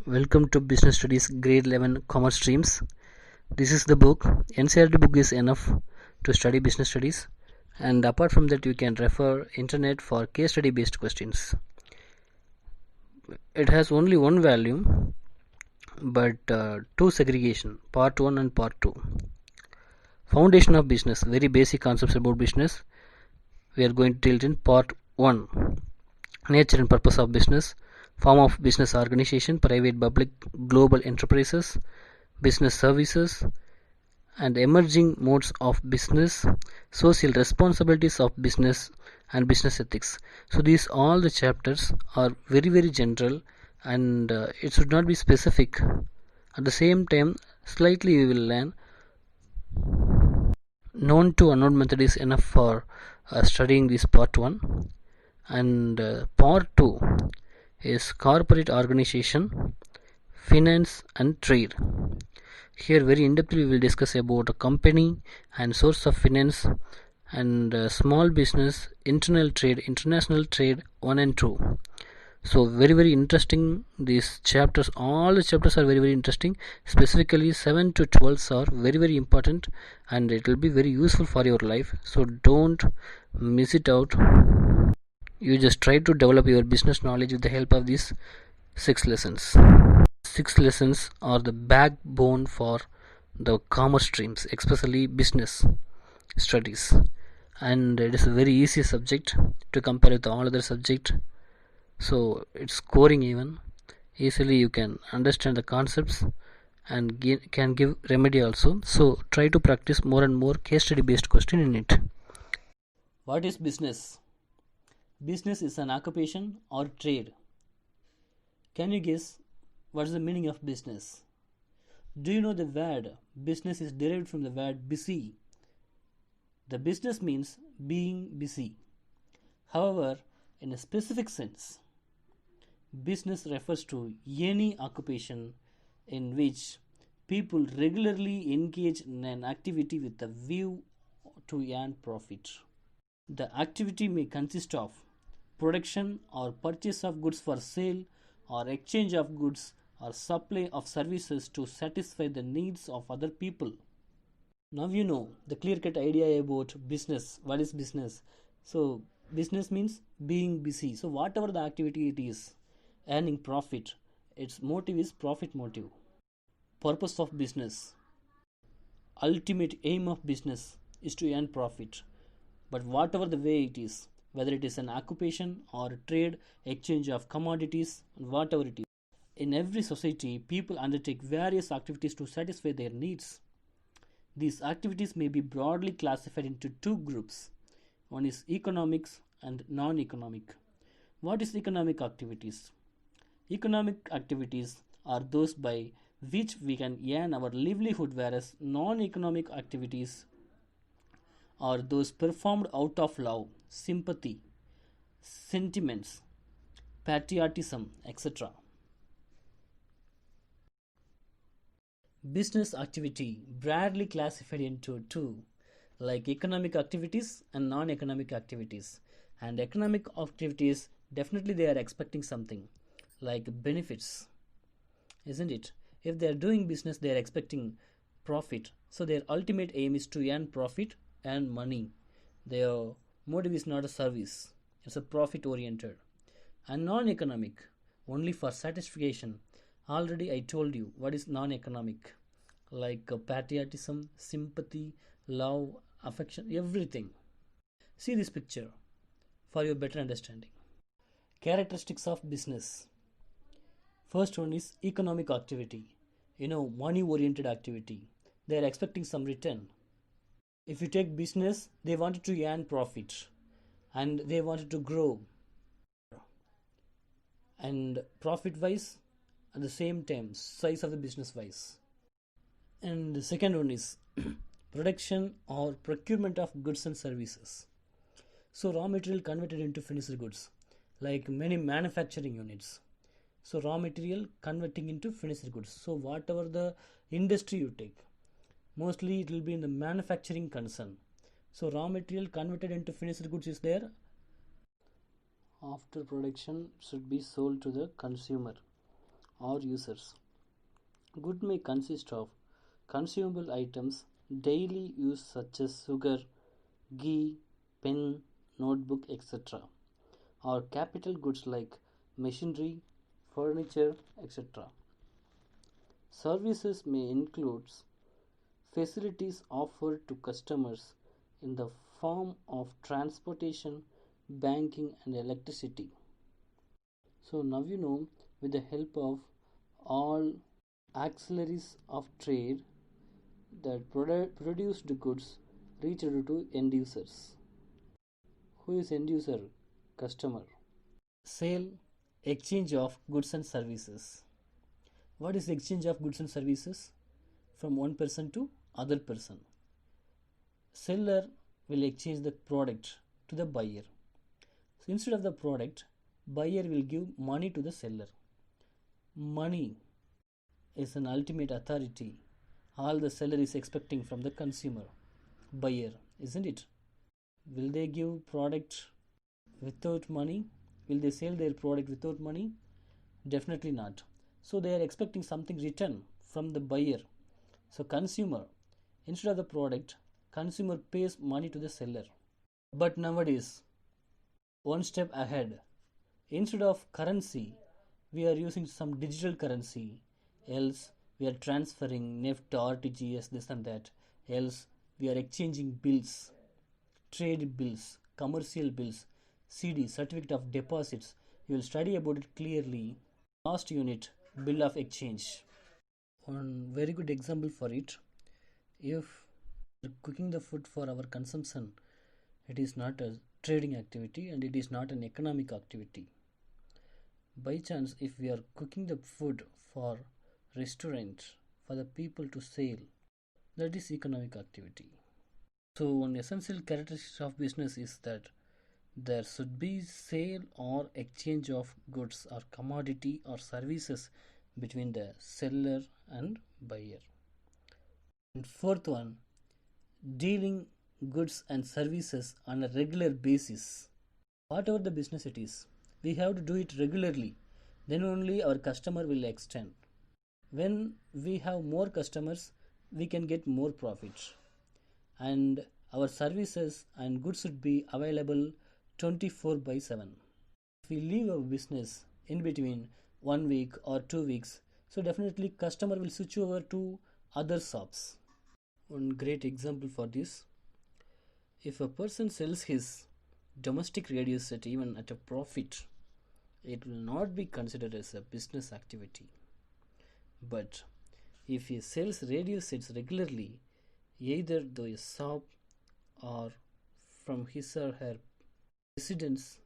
Welcome to Business Studies Grade 11 Commerce Streams. This is the book. NCERT book is enough to study business studies, and apart from that you can refer internet for case study based questions. It has only one volume but two segregation, part 1 and part 2. Foundation of business, very basic concepts about business. We are going to tilt in part 1. Nature and purpose of business, form of business organization, private, public, global enterprises, business services, and emerging modes of business, social responsibilities of business, and business ethics. So these all the chapters are very general, and it should not be specific. At the same time, slightly we will learn. Known to unknown method is enough for studying this part 1, and part 2 is corporate organization, finance and trade. Here very in depth we will discuss about a company and source of finance, and small business, internal trade, international trade 1 and 2. So very interesting these chapters. All the chapters are very interesting. Specifically 7 to 12 are very important, and it will be very useful for your life. So don't miss it out. You just try to develop your business knowledge with the help of these 6 lessons. 6 lessons are the backbone for the commerce streams, especially business studies, and it is a very easy subject to compare with all other subject. So it's scoring even easily. You can understand the concepts and can give remedy also. So try to practice more and more case study based question in it. What is business? Business is an occupation or trade. Can you guess what is the meaning of business? Do you know the word business is derived from the word busy? The business means being busy. However, in a specific sense, business refers to any occupation in which people regularly engage in an activity with a view to earn profit. The activity may consist of production or purchase of goods for sale, or exchange of goods, or supply of services to satisfy the needs of other people. Now you know the clear-cut idea about business. What is business? So business means being busy. So whatever the activity it is, earning profit, its motive is profit motive. Purpose of business. Ultimate aim of business is to earn profit. But whatever the way it is, whether it is an occupation or trade, exchange of commodities, whatever it is, in every society, people undertake various activities to satisfy their needs. These activities may be broadly classified into two groups. One is economics and non-economic. What is economic activities? Economic activities are those by which we can earn our livelihood, whereas non-economic activities are those performed out of love, sympathy, sentiments, patriotism, etc. Business activity broadly classified into two, like economic activities and non-economic activities. And economic activities, definitely they are expecting something like benefits, isn't it? If they are doing business, they are expecting profit. So their ultimate aim is to earn profit and money. Their motive is not a service, it's a profit oriented. And non-economic, only for satisfaction. Already I told you what is non-economic, like patriotism, sympathy, love, affection, everything. See this picture for your better understanding. Characteristics of business. First one is economic activity. Money oriented activity. They are expecting some return. If you take business, they wanted to earn profit and they wanted to grow, and profit wise, at the same time size of the business wise. And the second one is production or procurement of goods and services. So raw material converted into finished goods, like many manufacturing units. So raw material converting into finished goods. So whatever the industry you take, mostly it will be in the manufacturing concern. So raw material converted into finished goods is there. After production should be sold to the consumer or users. Good may consist of consumable items daily use such as sugar, ghee, pen, notebook, etc. or capital goods like machinery, furniture, etc. Services may include facilities offered to customers in the form of transportation, banking, and electricity. So now you know, with the help of all auxiliaries of trade, that produced goods reach to end users. Who is end user? Customer. Sale, exchange of goods and services. What is exchange of goods and services? From one person to other person. Seller will exchange the product to the buyer. So instead of the product, buyer will give money to the seller. Money is an ultimate authority. All the seller is expecting from the consumer, buyer, isn't it? Will they give product without money? Will they sell their product without money? Definitely not. So they are expecting something return from the buyer. So consumer, instead of the product, consumer pays money to the seller. But nowadays, one step ahead. Instead of currency, we are using some digital currency. Else, we are transferring NEFT, RTGS, this and that. Else, we are exchanging bills, trade bills, commercial bills, CD, certificate of deposits. You will study about it clearly. Last unit, bill of exchange. One very good example for it. If cooking the food for our consumption, it is not a trading activity and it is not an economic activity. By chance, if we are cooking the food for restaurant for the people to sell, that is economic activity. So one essential characteristic of business is that there should be sale or exchange of goods or commodity or services between the seller and buyer. And fourth one, dealing goods and services on a regular basis. Whatever the business it is, we have to do it regularly. Then only our customer will extend. When we have more customers, we can get more profit. And our services and goods should be available 24/7. If we leave our business in between 1 week or 2 weeks, so definitely customer will switch over to other shops. One great example for this, if a person sells his domestic radio set even at a profit, it will not be considered as a business activity. But if he sells radio sets regularly, either to a shop or from his or her residence,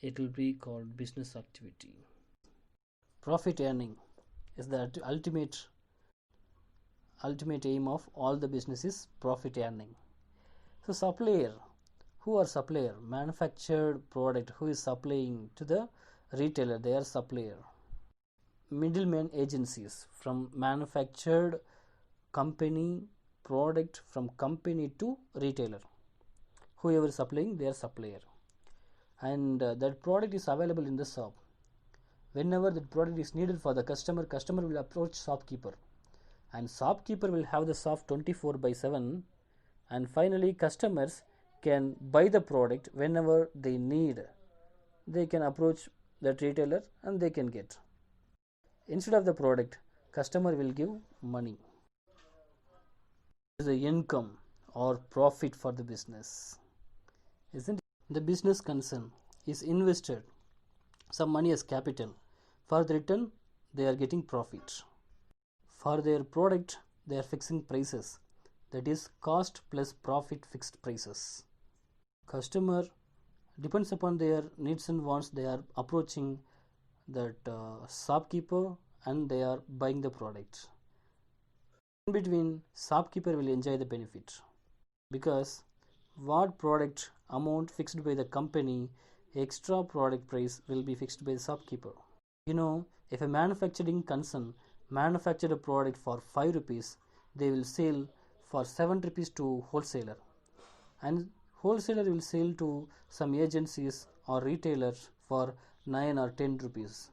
it will be called business activity. Profit earning is the ultimate aim of all the business is profit earning. So supplier, who are supplier? Manufactured product, who is supplying to the retailer, they are supplier. Middleman agencies, from manufactured company product from company to retailer, whoever is supplying, they are supplier. And that product is available in the shop. Whenever that product is needed for the customer will approach shopkeeper, and shopkeeper will have the shop 24/7. And finally customers can buy the product whenever they need. They can approach that retailer and they can get. Instead of the product, customer will give money. Is the income or profit for the business, isn't it? The business concern is invested some money as capital. For the return, they are getting profit. For their product, they are fixing prices. That is cost plus profit fixed prices. Customer depends upon their needs and wants. They are approaching that shopkeeper and they are buying the product. In between, shopkeeper will enjoy the benefit because what product amount fixed by the company, extra product price will be fixed by the shopkeeper. If a manufacturing concern manufacture a product for 5 rupees, they will sell for 7 rupees to wholesaler, and wholesaler will sell to some agencies or retailers for 9 or 10 rupees.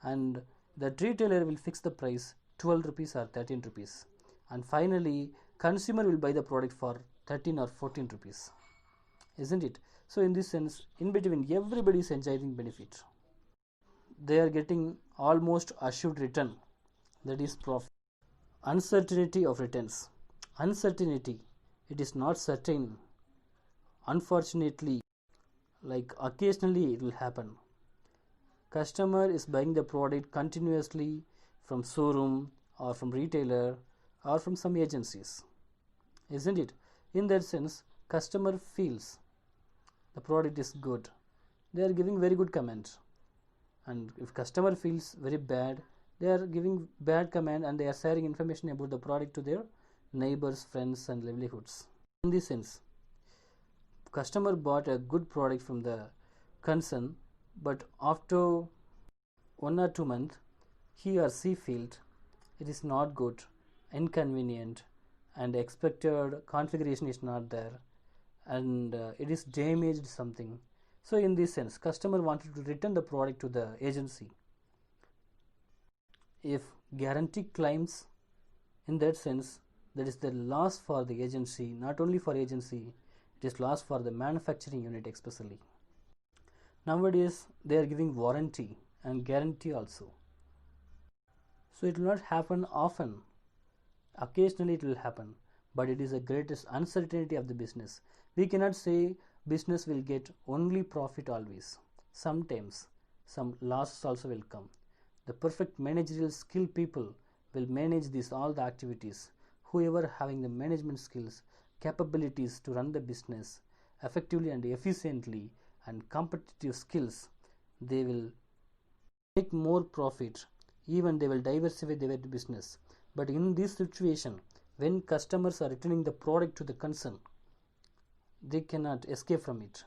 And That retailer will fix the price 12 rupees or 13 rupees, and finally consumer will buy the product for 13 or 14 rupees, isn't it? So in this sense, in between, everybody is enjoying benefit. They are getting almost assured return, that is profit. Uncertainty of returns. Uncertainty, it is not certain. Unfortunately, like occasionally it will happen. Customer is buying the product continuously from showroom or from retailer or from some agencies, isn't it? In that sense, customer feels the product is good, they are giving very good comment. And if customer feels very bad, they are giving bad comment, and they are sharing information about the product to their neighbors, friends and livelihoods. In this sense, customer bought a good product from the concern, but after 1 or 2 months he or she felt it is not good, inconvenient, and expected configuration is not there, and it is damaged something. So in this sense, customer wanted to return the product to the agency. If guarantee claims, in that sense, that is the loss for the agency, not only for agency, it is loss for the manufacturing unit especially. Nowadays they are giving warranty and guarantee also, so it will not happen often. Occasionally it will happen, but it is the greatest uncertainty of the business. We cannot say business will get only profit always. Sometimes some losses also will come. The perfect managerial skill people will manage these all the activities. Whoever having the management skills, capabilities to run the business effectively and efficiently, and competitive skills, they will make more profit. Even they will diversify their business. But in this situation, when customers are returning the product to the concern, they cannot escape from it.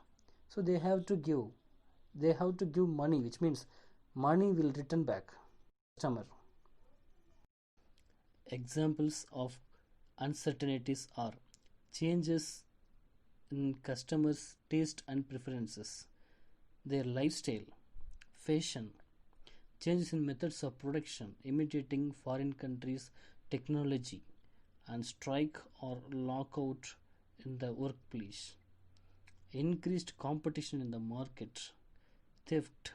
So they have to give money, which means money will return back customer. Examples of uncertainties are changes in customers' taste and preferences, their lifestyle, fashion, changes in methods of production, imitating foreign countries' technology, and strike or lockout in the workplace, increased competition in the market, theft,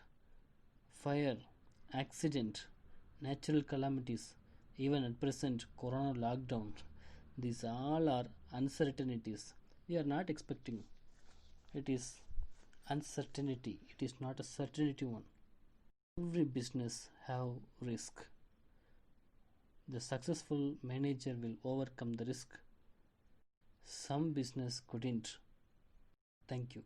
fire, accident, natural calamities, even at present corona lockdown. These all are uncertainties. We are not expecting. It is uncertainty. It is not a certainty one. Every business have risk. The successful manager will overcome the risk. Some business couldn't. Thank you.